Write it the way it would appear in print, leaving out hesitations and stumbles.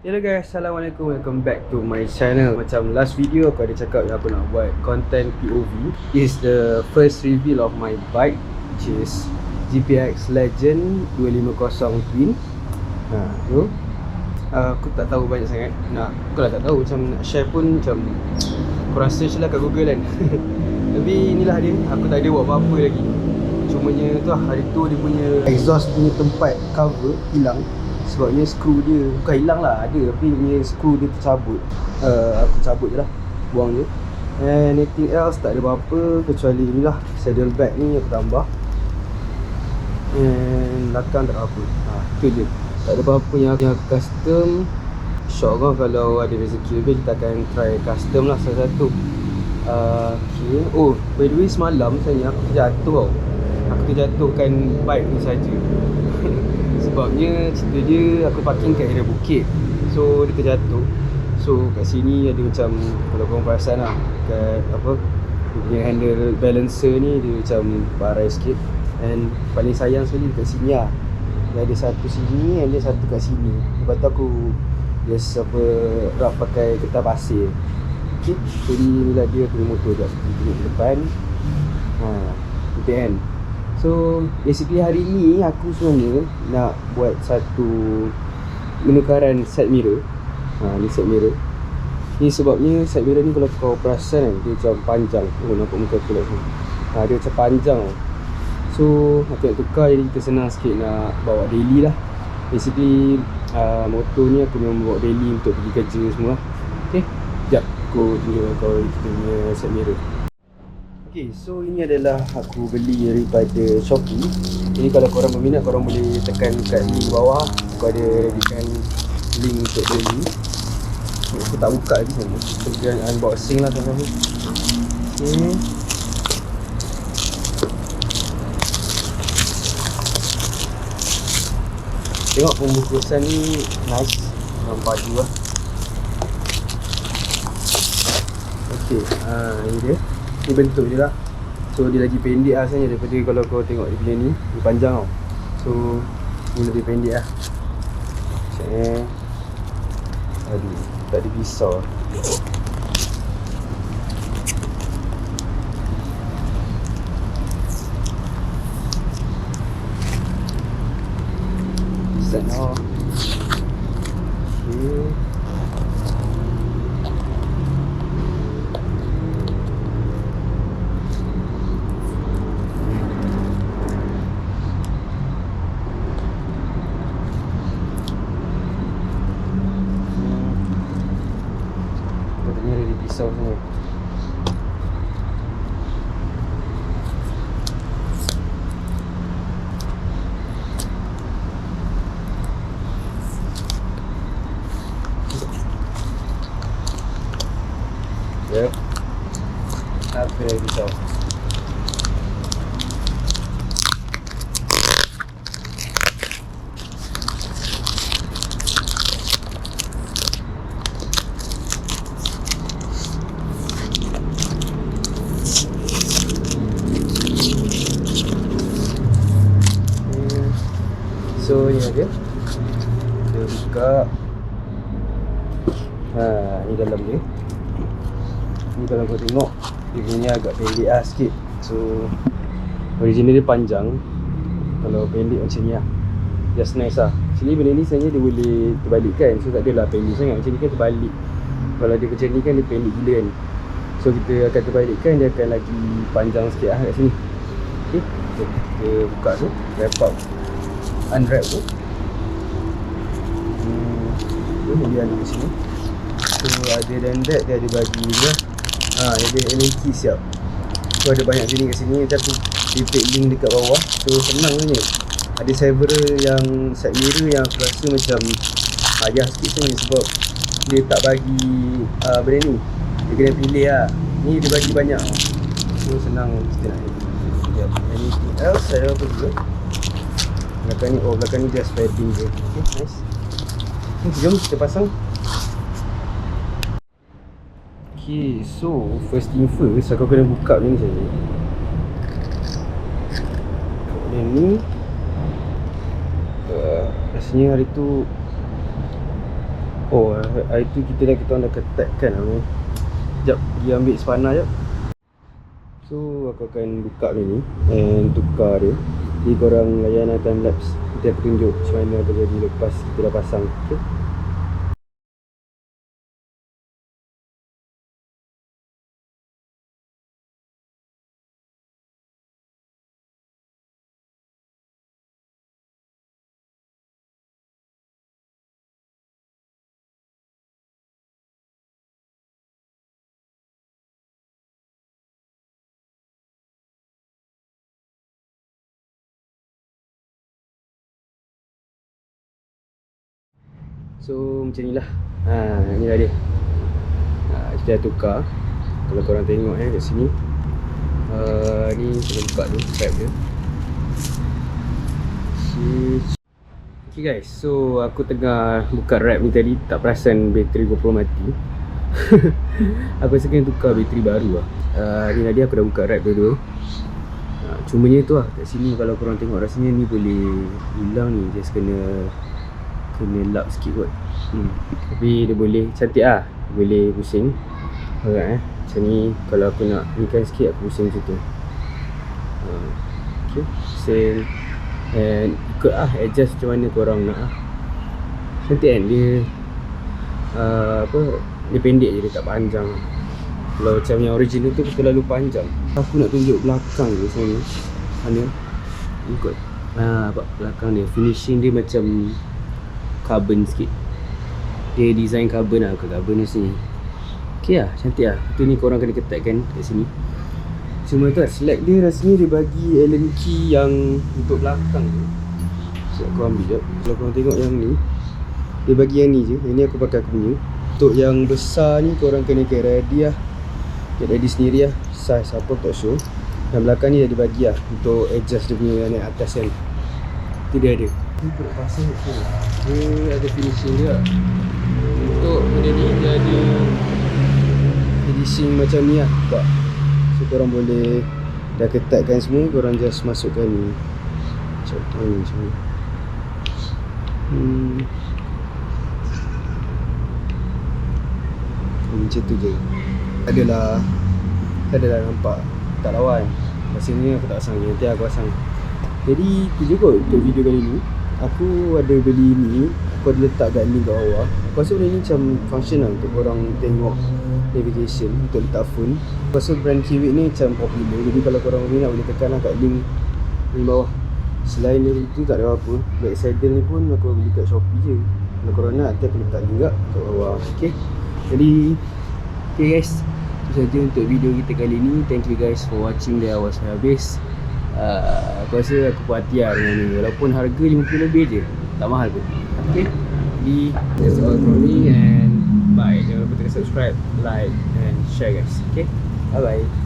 Hello guys, Assalamualaikum, welcome back to my channel. Macam last video aku ada cakap yang aku nak buat content POV. This is the first reveal of my bike, which is GPX Legend 250 Twin. Tu aku tak tahu banyak sangat. Aku lah tak tahu, macam nak share pun macam korang search lah kat Google kan. Tapi inilah dia, aku tak ada buat apa-apa lagi. Cumanya tu lah, hari tu dia punya exhaust punya tempat cover hilang. Sebabnya skru dia bukan hilang lah, ada, tapi punya skru dia tercabut. Aku cabut je lah, buang je. And anything else tak ada apa-apa kecuali inilah saddle bag ni aku tambah. And belakang tak ada apa. Tu je, tak ada apa-apa yang aku custom. InsyaAllah kalau ada rezeki lebih kita akan try custom lah satu-satu. Okay. Oh, by the way semalam sebenarnya aku terjatuh tau. Aku terjatuhkan bike ni saja. Sebabnya cerita dia, aku parking kat area bukit. So dia terjatuh. So kat sini ada macam, kalau korang perasan lah, kat apa, dia punya handle balancer ni dia macam barai sikit. And paling sayang sekali dekat sini lah, dia ada satu sini and dia satu kat sini. Lepas tu aku just apa, wrap pakai kertas pasir. Okay, jadi inilah dia punya motor. Sekejap kita tengok ke depan. Gitu kan. So basically hari ni aku sebenarnya nak buat satu penukaran side mirror. Ni side mirror. Ni sebabnya side mirror ni kalau kau perasan kan, dia macam panjang. Oh, nampak muka aku lah. Dia macam panjang. So aku nak tukar, jadi kita senang sikit nak bawa daily lah. Basically motor ni aku memang bawa daily untuk pergi kerja semua. Okay, sekejap aku tunjuk kau kita punya side mirror. Okay, so ini adalah aku beli daripada Shopee. Ini kalau korang berminat, korang boleh tekan kat link bawah. Aku ada readykan link untuk beli. Aku tak buka lagi sebenarnya, kita unboxing lah sama-sama. Okay, tengok pembungkusan ni nice, nampak padu lah. Okay, ini dia. Ni bentuk dia lah. So dia lagi pendek lah sebenarnya daripada kalau kau tengok dia punya ni. Dia panjang tau. So ni lebih pendek lah. Aduh, tak ada pisau. Start now. Okay. Pisau semua. Yep. Apa yang pisau? So ni dia. Kita buka. Ni dalam dia. Ni kalau kau tengok, dia punya agak pendek lah sikit. So original dia panjang. Kalau pendek macam ni lah, just nice lah. Actually benda ni sebenarnya dia boleh terbalikkan. So tak adalah pendek sangat. Macam ni kan terbalik. Kalau dia macam ni kan dia pendek gila kan. So kita akan terbalikkan, dia akan lagi panjang sikit lah kat sini. Okay, so kita buka tu, wrap up, unwrap tu. Dia ada kat sini. So other than that, dia ada bagi dia. Dia ada LNT siap. So ada banyak jenis kat sini. Nanti aku letak link dekat bawah. So senang sebenarnya. Ada several yang side mirror yang aku rasa macam payah sikit sebenarnya, sebab dia tak bagi benda ni. Dia kena pilih lah. Ni dia bagi banyak. So senang kita nak edit. Anything else ada apa juga? Belakang ni, belakang ni just padding je. Okay, nice. Jom kita pasang. Okay, so first thing first, aku kena buka ni saja. Ni rasanya hari tu Oh, hari tu kita orang dah ketatkan lah ni. Sekejap, pergi ambil spanner jap. So, aku akan buka ni and tukar dia. Jadi korang layan time lapse. Kita akan tunjuk macam mana akan jadi lepas kita dah pasang. Okay. So macam ni lah. Ni lah dia. Kita dah tukar. Kalau korang tengok kat sini. Ni kita buka tu strap dia. Okay guys, so aku tengah buka wrap ni tadi, tak perasan bateri GoPro mati. Aku rasa kena tukar bateri baru lah. Ni tadi aku dah buka wrap dulu. Cumanya tu lah, kat sini kalau korang tengok rasanya ni boleh hilang ni. Just kena lap sikit kot. Tapi dia boleh, cantik lah. Boleh pusing. Alright macam ni. Kalau aku nak ni kan sikit, aku pusing macam tu. Okay, pusing. And ikut lah, adjust macam mana korang nak lah. Cantik kan dia. Dia pendek je, dia tak panjang. Kalau macam yang original tu terlalu panjang. Aku nak tunjuk belakang dia sebenarnya. Mana? Ikut. Belakang dia, finishing dia macam carbon sikit. Dia design carbon lah, ke carbon ni sini. Okay lah, cantik lah. Itu ni korang kena ketatkan kat sini. Cuma tu lah, slack dia rasanya dia bagi Allen key yang untuk belakang tu. So aku ambil jap. Kalau korang tengok yang ni, dia bagi yang ni je. Yang ni aku pakai aku punya. Untuk yang besar ni korang kena get ready lah. Get ready sendiri lah. Size apa tak show. Yang belakang ni dah dibagi lah untuk adjust dia punya naik atas kan. Itu dia ada. Ni pun nak pasang tu. Dia ada finishing dia. Untuk benda ni dia ada finishing macam ni lah. Nampak? So korang boleh dah ketatkan semua, korang just masukkan ni. Macam ni macam ni. Macam tu je. Adalah nampak tak lawan. Masa ni aku tak pasang, nanti aku pasang. Jadi tu je kot untuk video kali ni. Aku ada beli ni, aku ada letak kat link kat bawah. Aku rasa benda ni macam function lah untuk korang tengok navigation, untuk letak phone. Aku rasa brand Kiwik ni macam popular. Jadi kalau korang minat boleh tekan lah kat link bawah. Selain dari itu tak ada apa. Back saddle ni pun aku beli kat Shopee je. Kalau korang nak, nanti aku letak link kat bawah. Okay. Jadi okay guys, itu saja untuk video kita kali ni. Thank you guys for watching dari awal sampai habis. Aku rasa aku puas hati lah dengan ni. Walaupun harga RM50 lebih je, tak mahal pun. Okay. Jadi that's all from me and bye. Jangan lupa tekan subscribe, like and share guys. Okay. Bye bye.